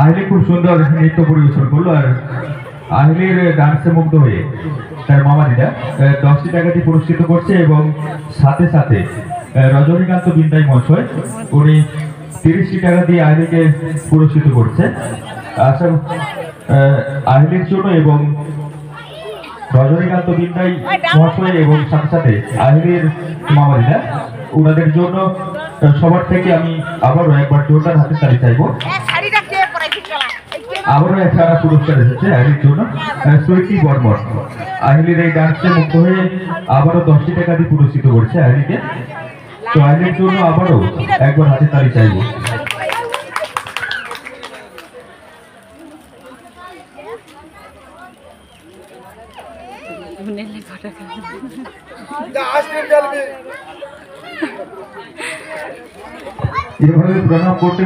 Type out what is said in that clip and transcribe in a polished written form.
আহিলি খুব সুন্দর নৃত্য পরিবেশন করলো। আর আহিলির ডান্সে মুগ্ধ হয়ে তার মামা দিদা 10টি টাকা দিয়ে পুরস্কৃত করছে এবং সাথে সাথে রজনীকান্ত বিন্দাই মহাশয় উনি 30টি টাকা দিয়ে আহিলিকে পুরস্কৃত করছে। আচ্ছা, আহিলির জন্য এবং রজনীকান্ত বিন্দাই মহাশয় এবং সাথে সাথে আহিলির মামা দিদা ওনাদের জন্য সবার থেকে আমি আবারও একবার জোরদার হাতের তালি চাইবো। আবারও একটা পুরস্কার এসেছে আহিলির জন্য, সুইটি বর্মন। আহিলির এই ডান্সে মুক্ত হয়ে আবারও 10টি টাকা দিয়ে পুরস্কৃত করছে আহিলিকে। তো আহিলির জন্য আবারও একবার হাতের তালি চাইবো। এভাবে প্রণাম করতে